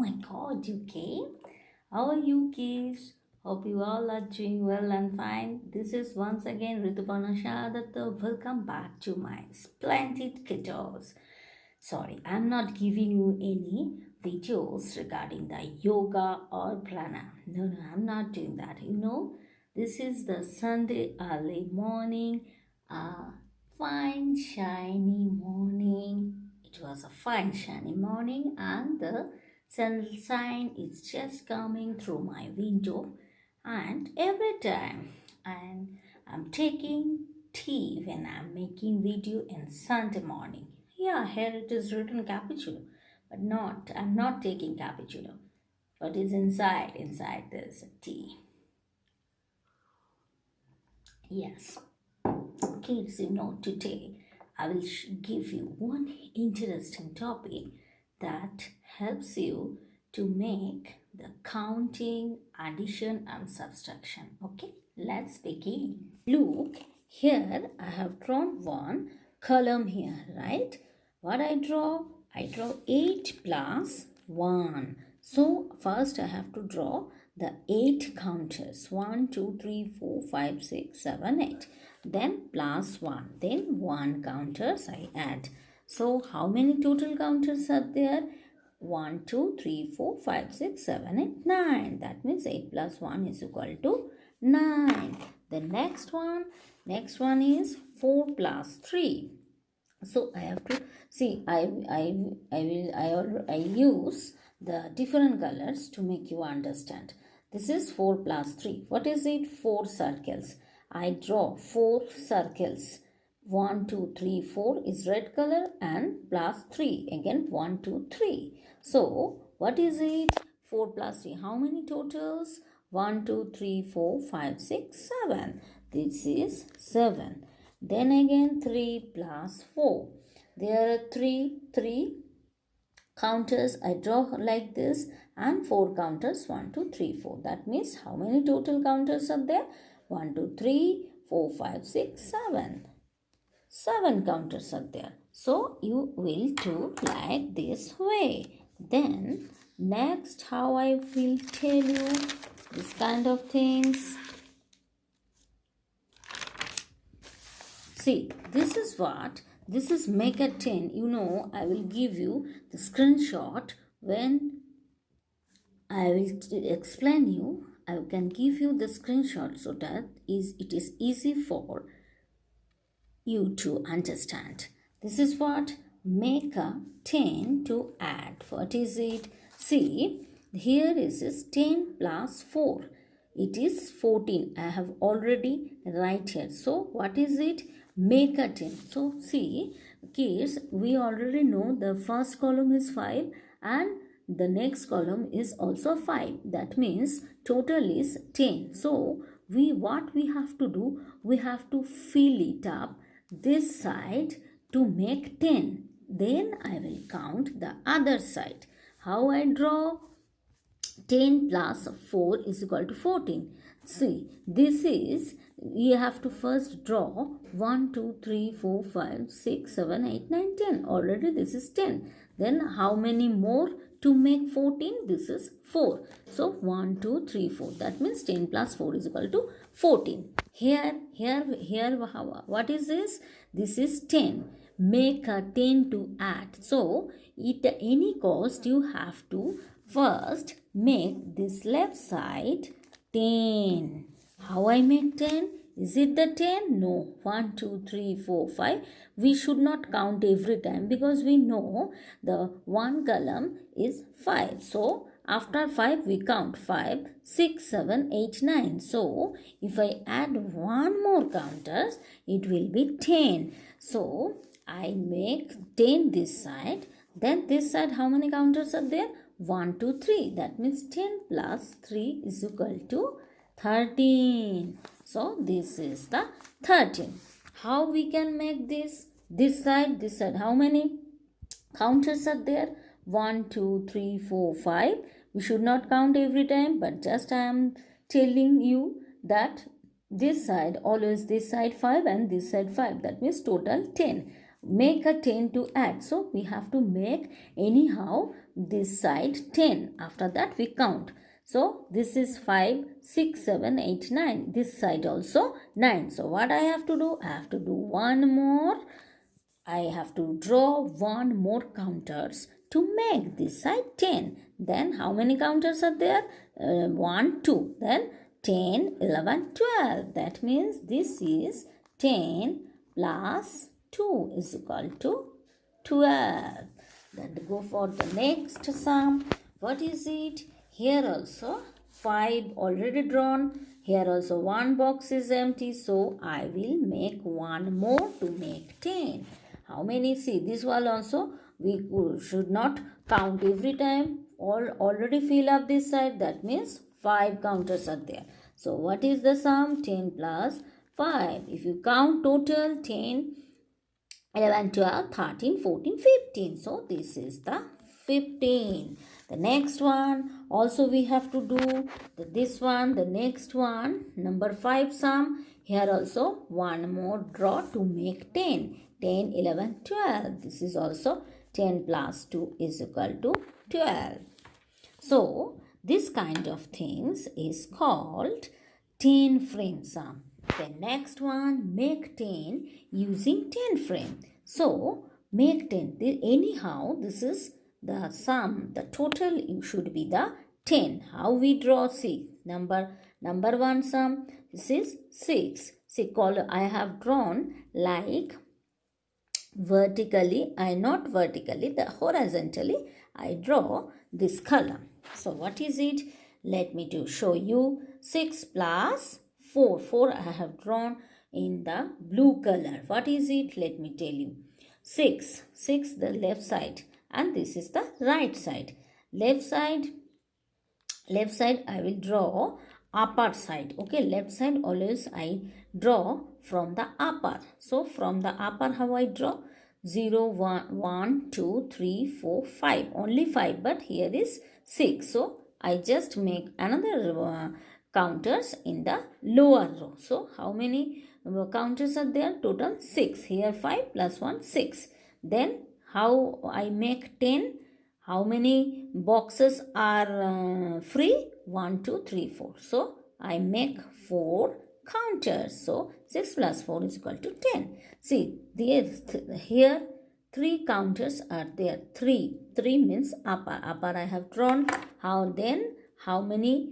my God, you came? How are you, kids? Hope you all are doing well and fine. This is once again Ritupana Shadatta. Welcome back to my Splendid Kiddos. Sorry, I'm not giving you any videos regarding the yoga or prana. No, I'm not doing that. This is the Sunday early morning, fine, shiny morning. It was a fine, shiny morning, and the sunshine is just coming through my window. And every time I'm taking tea when I'm making video in Sunday morning. Yeah, here it is written cappuccino, but I'm not taking cappuccino. What is inside? Inside there's a tea. Yes, kids, today I will give you one interesting topic that helps you to make the counting, addition and subtraction. Okay, let's begin. Look, here I have drawn one column here, right? What I draw? I draw 8 plus 1. So first I have to draw the 8 counters. 1, 2, 3, 4, 5, 6, 7, 8. Then plus 1. Then 1 counters I add. So how many total counters are there? 1, 2, 3, 4, 5, 6, 7, 8, 9. That means 8 plus 1 is equal to 9. The next one is 4 plus 3. So I have to see. I use the different colors to make you understand. This is 4 plus 3. What is it? 4 circles. I draw 4 circles. 1, 2, 3, 4 is red color and plus 3. Again 1, 2, 3. So what is it? 4 plus 3. How many totals? 1, 2, 3, 4, 5, 6, 7. This is 7. Then again 3 plus 4. There are 3 counters. I draw like this and 4 counters 1, 2, 3, 4. That means how many total counters are there? 1, 2, 3, 4, 5, 6, 7. 7 counters are there. So you will do like this way. Then next how I will tell you this kind of things. See, this is mega 10. I will give you the screenshot when I will explain you. I can give you the screenshot so that it is easy for you to understand. This is what mega 10 to add. What is it? See, here is 10 plus 4. It is 14. I have already write here. So what is it? Make a 10. So see, kids, we already know the first column is 5 and the next column is also 5. That means total is 10. So what we have to do? We have to fill it up this side to make 10. Then I will count the other side. How I draw? 10 plus 4 is equal to 14. See, this is, you have to first draw 1, 2, 3, 4, 5, 6, 7, 8, 9, 10. Already this is 10. Then how many more to make 14? This is 4. So 1, 2, 3, 4. That means 10 plus 4 is equal to 14. Here, what is this? This is 10. Make a 10 to add. So, at any cost, you have to first make this left side 10. How I make 10? Is it the 10? No. 1, 2, 3, 4, 5. We should not count every time because we know the one column is 5. So, after 5 we count 5, 6, 7, 8, 9. So, if I add one more counters, it will be 10. So, I make 10 this side. Then this side, how many counters are there? 1, 2, 3. That means 10 plus 3 is equal to 13. So, this is the 13. How we can make this? This side. How many counters are there? 1, 2, 3, 4, 5. We should not count every time, but just I am telling you that this side, always this side 5 and this side 5. That means total 10. make a 10 to add. So we have to make anyhow this side 10. After that we count. So this is 5, 6, 7, 8, 9. This side also 9. So what I have to do? I have to do one more. I have to draw one more counters to make this side 10. Then how many counters are there? 1, 2. Then 10, 11, 12. That means this is 10 plus 2 is equal to 12. Then go for the next sum. What is it? Here also 5 already drawn. Here also one box is empty. So I will make one more to make 10. How many? See, this one also we should not count every time. Already fill up this side. That means 5 counters are there. So what is the sum? 10 plus 5. If you count total 10, 11, 12, 13, 14, 15. So this is the 15. The next one also we have to do this one, the next one, number 5 sum. Here also one more draw to make 10. 10, 11, 12. This is also 10 plus 2 is equal to 12. So this kind of things is called Tenframe sum. The next one, make 10 using Tenframe. So make 10. Anyhow, this is the sum. The total should be the 10. How we draw? See, number 1 sum. This is 6. See, I have drawn like vertically, not vertically, the horizontally I draw this column. So what is it? Let me to show you. 6 plus 4. 4 I have drawn in the blue color. What is it? Let me tell you. 6 the left side and this is the right side. Left side I will draw upper side. Okay, left side always I draw from the upper. So from the upper how I draw? 0, 1, 2, 3, 4, 5. Only 5, but here is 6. So I just make another counters in the lower row. So how many counters are there? Total 6. Here 5 plus 1, 6. Then how I make 10? How many boxes are free? 1, 2, 3, 4. So I make 4 counters. So 6 plus 4 is equal to 10. See, here 3 counters are there. 3 means upper. Upper I have drawn. How many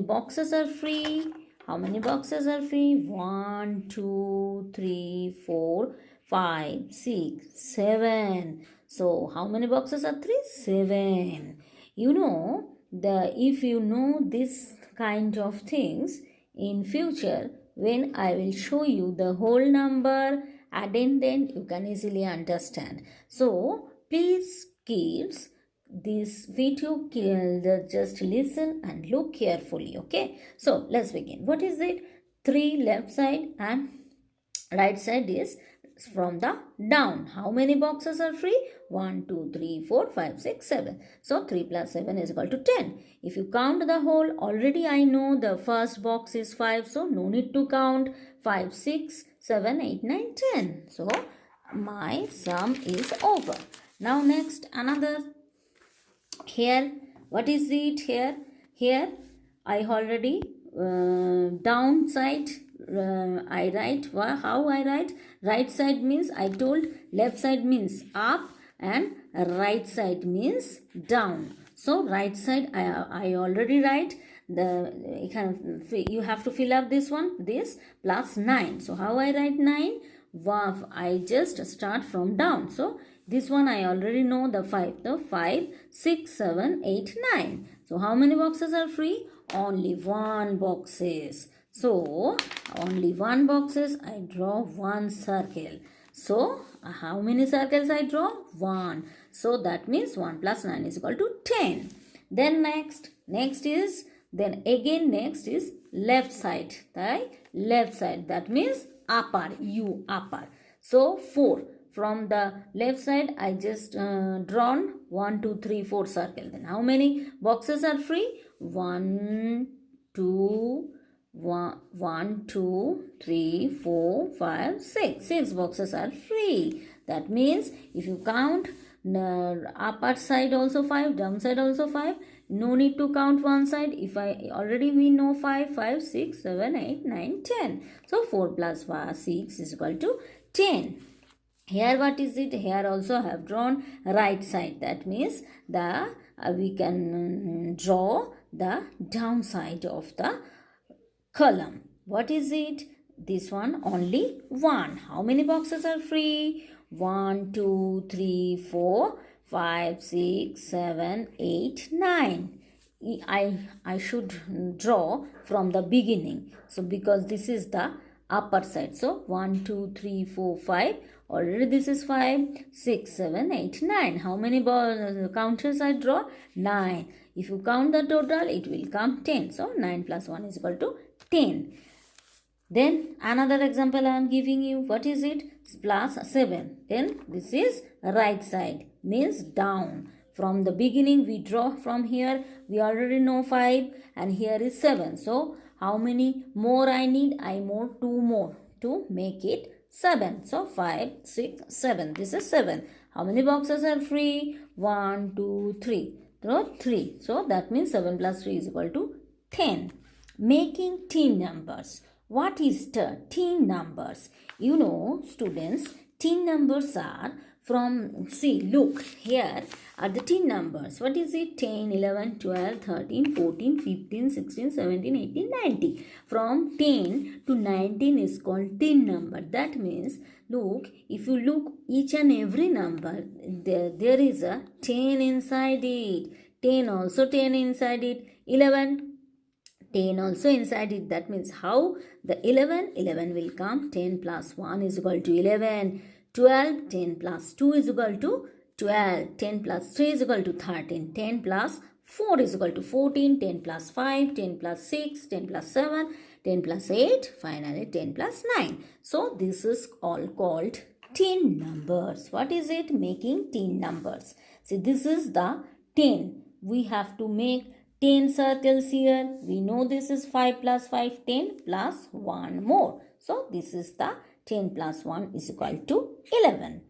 boxes are free? How many boxes are free? 1, 2, 3, 4, 5, 6, 7. So how many boxes are 3? 7. You know, if you know this kind of things in future, when I will show you the whole number addendum, you can easily understand. So please kids, this video, just listen and look carefully. Okay, so let's begin. What is it? 3 left side and right side is from the down. How many boxes are free? 1, 2, 3, 4, 5, 6, 7. So 3 plus 7 is equal to 10. If you count the whole, already I know the first box is 5. So no need to count. 5, 6, 7, 8, 9, 10. So my sum is over. Now next another. Here, what is it here? Here I already downside I write. How I write? Right side means I told, left side means up and right side means down. So right side I already write. You have to fill up this one, this plus 9. So how I write 9? I just start from down. So this one I already know the 5. The 5, 6, 7, 8, 9. So how many boxes are free? Only 1 boxes. So only 1 boxes, I draw 1 circle. So how many circles I draw? 1. So that means 1 plus 9 is equal to 10. Then next is left side. The left side, that means upper, upper. So 4. From the left side, I just drawn 1, 2, 3, 4 circle. Then how many boxes are free? 1, 2, 3, 4, 5, 6. 6 boxes are free. That means if you count the upper side also 5, down side also 5, no need to count one side. If I already we know 5, 5, 6, 7, 8, 9, 10. So 4 plus 6 is equal to 10. Here what is it? Here also have drawn right side. That means the we can draw the downside of the column. What is it? This one only 1. How many boxes are free? 1, 2, 3, 4, 5, 6, 7, 8, 9. I should draw from the beginning. So because this is the upper side. So 1, 2, 3, 4, 5. Already this is 5, 6, 7, 8, 9. How many counters I draw? 9. If you count the total, it will come 10. So 9 plus 1 is equal to 10. Then another example I am giving you. What is it? Plus 7. Then this is right side. Means down. From the beginning we draw from here. We already know 5 and here is 7. So how many more I need? I more 2 more to make it 7. So 5, 6, 7. This is 7. How many boxes are free? 1, 2, 3. So 3. So that means 7 plus 3 is equal to 10. Making teen numbers. What is the teen numbers? You know, students, teen numbers are from, see, look, here are the teen numbers. What is it? 10, 11, 12, 13, 14, 15, 16, 17, 18, 19. From 10 to 19 is called teen number. That means, look, if you look each and every number, there is a 10 inside it. 10 also 10 inside it. 11, 10 also inside it. That means how? The 11 will come. 10 plus 1 is equal to 11. 12, 10 plus 2 is equal to 12. 10 plus 3 is equal to 13. 10 plus 4 is equal to 14. 10 plus 5, 10 plus 6, 10 plus 7, 10 plus 8, finally 10 plus 9. So this is all called teen numbers. What is it? Making teen numbers. See, this is the 10. We have to make 10 circles here. We know this is 5 plus 5, 10 plus 1 more. So this is the 10 plus 1 is equal to 11.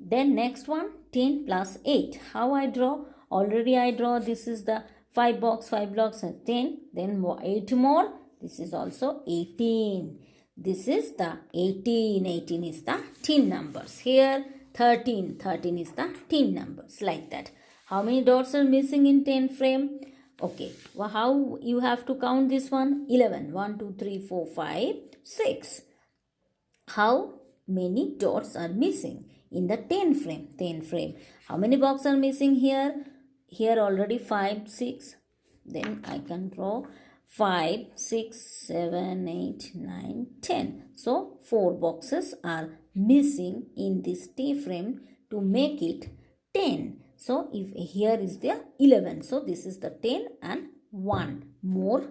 Then next one, 10 plus 8. How I draw? Already I draw. This is the 5 blocks, 10. Then 8 more. This is also 18. This is the 18. 18 is the teen numbers. Here 13. 13 is the teen numbers. Like that. How many dots are missing in Tenframe? Okay, well, how you have to count this one? 11. 1, 2, 3, 4, 5, 6. How many dots are missing in the Tenframe? How many boxes are missing here? Here already 5, 6. Then I can draw 5, 6, 7, 8, 9, 10. So 4 boxes are missing in this Tenframe to make it 10. So if here is the 11. So this is the 10 and one more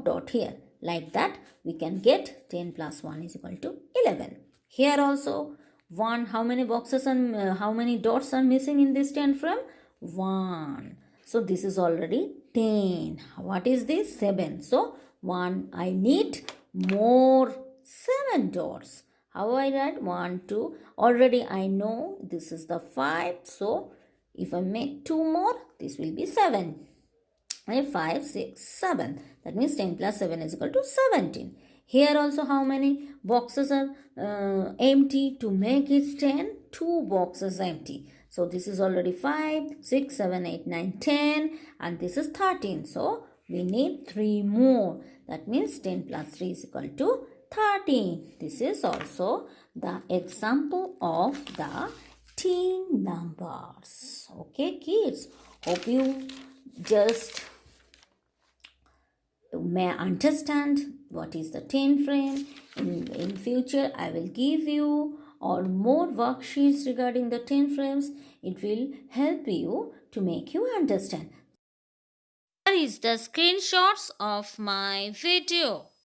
dot here. Like that we can get 10 plus 1 is equal to 11. Here also 1. How many boxes and how many dots are missing in this Tenframe? 1. So this is already 10. What is this? 7. So 1. I need more 7 dots. How I write? 1, 2. Already I know this is the 5. So if I make 2 more, this will be 7. 5, 6, 7. That means 10 plus 7 is equal to 17. Here also how many boxes are empty? To make it 10, 2 boxes empty. So this is already 5, 6, 7, 8, 9, 10 and this is 13. So we need 3 more. That means 10 plus 3 is equal to 13. This is also the example of the teen numbers. Okay, kids. Hope you just may understand what is the Tenframe. In future, I will give you or more worksheets regarding the Tenframes. It will help you to make you understand. Here is the screenshots of my video.